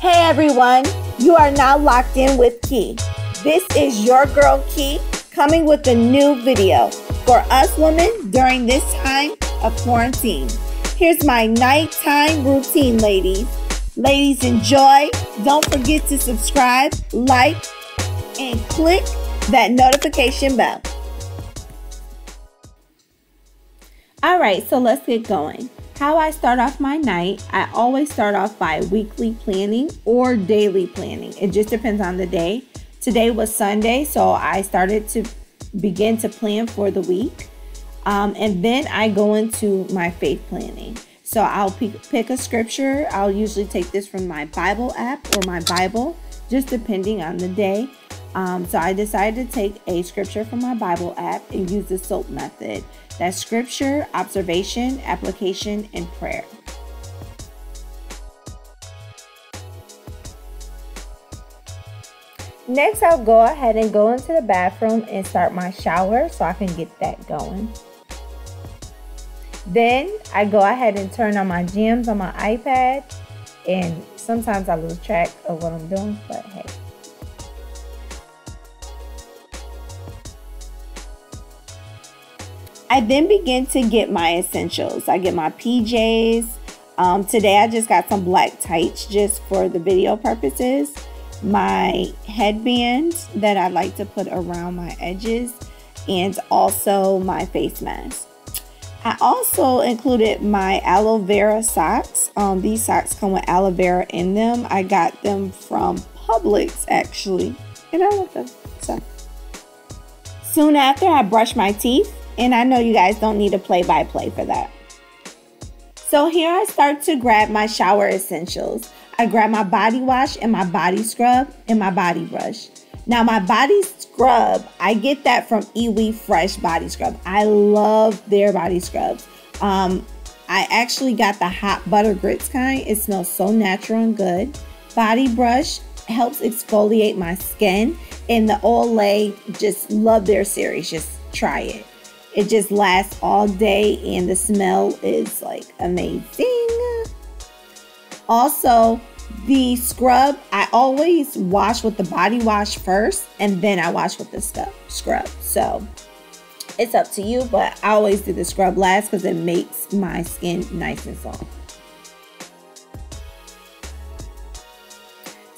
Hey everyone, you are now locked in with Key. This is your girl Key coming with a new video for us women during this time of quarantine. Here's my nighttime routine, ladies. Ladies, enjoy. Don't forget to subscribe, like, and click that notification bell. Alright, so let's get going. How I start off my night, I always start off by weekly planning or daily planning. It just depends on the day. Today was Sunday, so I started to begin to plan for the week. And then I go into my faith planning. So I'll pick a scripture. I'll usually take this from my Bible app or my Bible, just depending on the day. So I decided to take a scripture from my Bible app and use the SOAP method. That's scripture, observation, application, and prayer. Next, I'll go ahead and go into the bathroom and start my shower so I can get that going. Then I go ahead and turn on my gems on my iPad, and sometimes I lose track of what I'm doing, but hey. I then begin to get my essentials. I get my PJs. Today I just got some black tights just for the video purposes. My headband that I like to put around my edges, and also my face mask. I also included my aloe vera socks. These socks come with aloe vera in them. I got them from Publix actually, and I love them. So soon after, I brush my teeth. And I know you guys don't need a play-by-play for that. So here I start to grab my shower essentials. I grab my body wash and my body scrub and my body brush. Now my body scrub, I get that from Ives Fresh Body Scrub. I love their body scrubs. I actually got the hot butter grits kind. It smells so natural and good. Body brush helps exfoliate my skin. And the Olay, just love their series. Just try it. It just lasts all day and the smell is like amazing. Also, the scrub, I always wash with the body wash first and then I wash with the scrub. So it's up to you, but I always do the scrub last because it makes my skin nice and soft.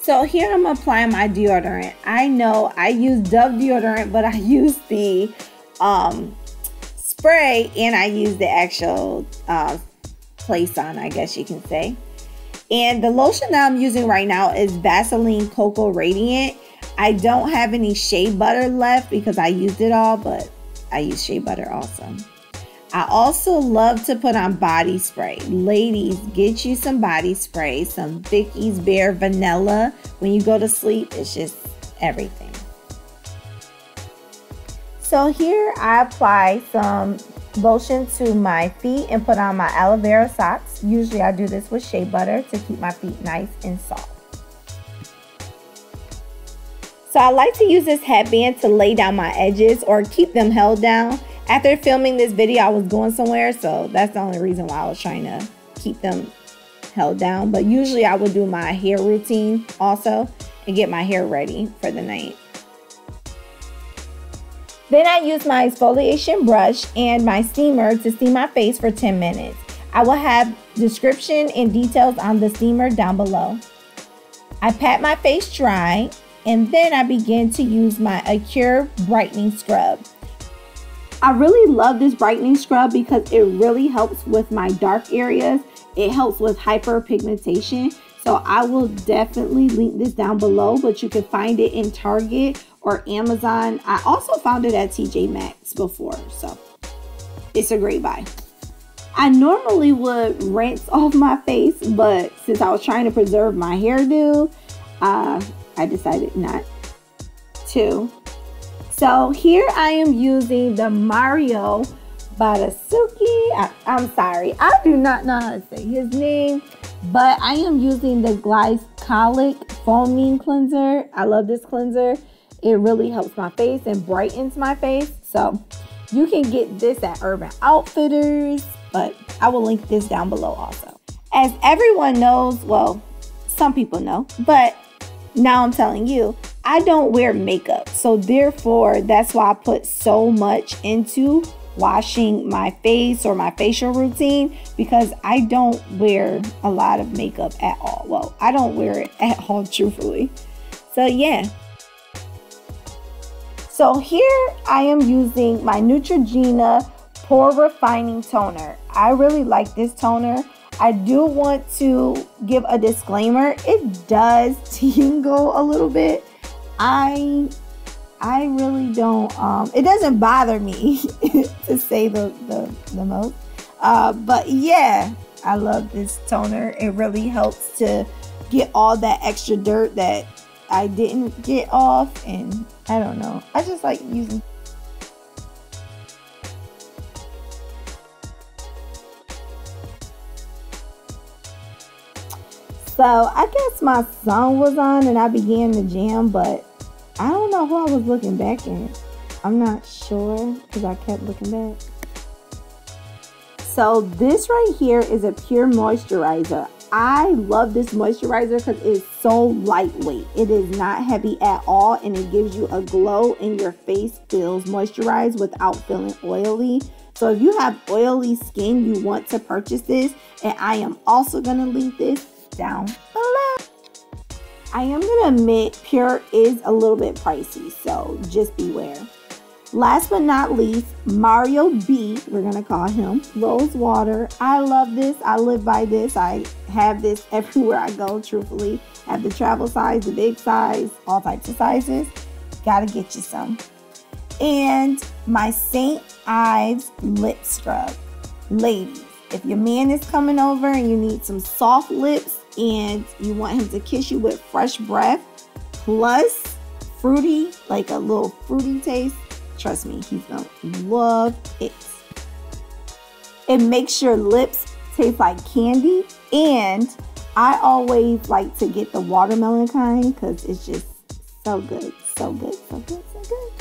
So here I'm applying my deodorant. I know I use Dove deodorant, but I use the spray and I use the actual place on, I guess you can say. And the lotion that I'm using right now is Vaseline Cocoa Radiant. I don't have any shea butter left because I used it all, but I use shea butter also. I also love to put on body spray. Ladies, get you some body spray, some VICKY'S Bare Vanilla. When you go to sleep, it's just everything. So here I apply some lotion to my feet and put on my aloe vera socks. Usually I do this with shea butter to keep my feet nice and soft. So I like to use this headband to lay down my edges or keep them held down. After filming this video, I was going somewhere, so that's the only reason why I was trying to keep them held down. But usually I would do my hair routine also and get my hair ready for the night. Then I use my exfoliation brush and my steamer to steam my face for 10 minutes. I will have description and details on the steamer down below. I pat my face dry and then I begin to use my Acure brightening scrub. I really love this brightening scrub because it really helps with my dark areas. It helps with hyperpigmentation. So I will definitely link this down below, but you can find it in Target or Amazon. I also found it at TJ Maxx before, so it's a great buy. I normally would rinse off my face, but since I was trying to preserve my hairdo, I decided not to. So here I am using the Mario Badescu. I'm sorry, I do not know how to say his name, but I am using the glycolic foaming cleanser. I love this cleanser. It really helps my face and brightens my face. So you can get this at Urban Outfitters, but I will link this down below also. As everyone knows, well, some people know, but now I'm telling you, I don't wear makeup. So therefore, that's why I put so much into washing my face or my facial routine, because I don't wear a lot of makeup at all. Well, I don't wear it at all, truthfully. So yeah. So here I am using my Neutrogena Pore Refining Toner. I really like this toner. I do want to give a disclaimer. It does tingle a little bit. I really don't, it doesn't bother me to say the most. But yeah, I love this toner. It really helps to get all that extra dirt that I didn't get off. And I don't know, I just like using. So I guess my song was on and I began to jam, but I don't know who I was looking back at. I'm not sure because I kept looking back. So this right here is a PUR Moisturizer. I love this moisturizer because it's so lightweight. It is not heavy at all, and it gives you a glow, and your face feels moisturized without feeling oily. So if you have oily skin, you want to purchase this, and I am also going to link this down below. I am going to admit PUR is a little bit pricey, so just beware. Last but not least, Mario B, we're going to call him, Rose Water. I love this. I live by this. I have this everywhere I go, truthfully. I have the travel size, the big size, all types of sizes. Gotta get you some. And my St. Ives Lip Scrub. Ladies, if your man is coming over and you need some soft lips and you want him to kiss you with fresh breath, plus fruity, like a little fruity taste, trust me, he's gonna love it. It makes your lips taste like candy, and I always like to get the watermelon kind because it's just so good, so good, so good, so good.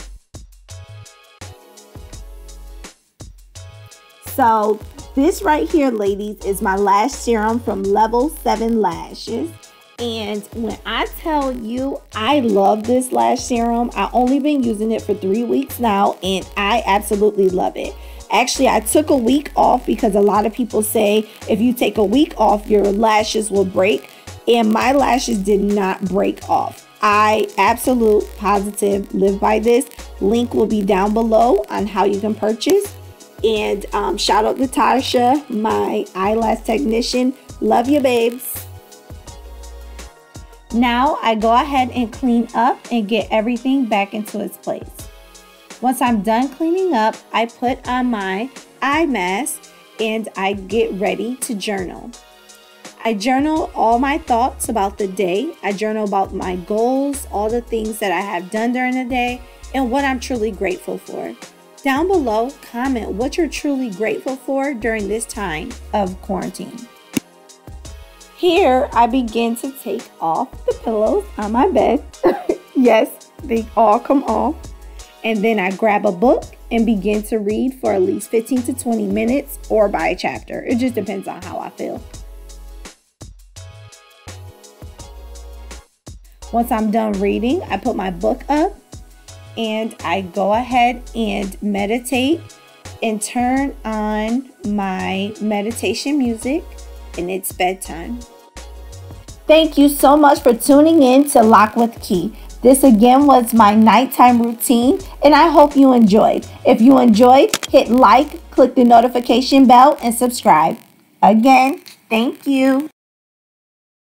So this right here, ladies, is my lash serum from Level 7 Lashes. And when I tell you I love this lash serum, I've only been using it for 3 weeks now, and I absolutely love it. Actually, I took a week off because a lot of people say if you take a week off, your lashes will break. And my lashes did not break off. I absolute positive live by this. Link will be down below on how you can purchase. And shout out to Tarsha, my eyelash technician. Love you, babes. Now I go ahead and clean up and get everything back into its place. Once I'm done cleaning up, I put on my eye mask and I get ready to journal. I journal all my thoughts about the day. I journal about my goals, all the things that I have done during the day, and what I'm truly grateful for. Down below, comment what you're truly grateful for during this time of quarantine. Here, I begin to take off the pillows on my bed. Yes, they all come off. And then I grab a book and begin to read for at least 15 to 20 minutes or by a chapter. It just depends on how I feel. Once I'm done reading, I put my book up and I go ahead and meditate and turn on my meditation music, and it's bedtime. Thank you so much for tuning in to Lock with Key. This again was my nighttime routine, and I hope you enjoyed. If you enjoyed, hit like, click the notification bell, and subscribe. Again, thank you.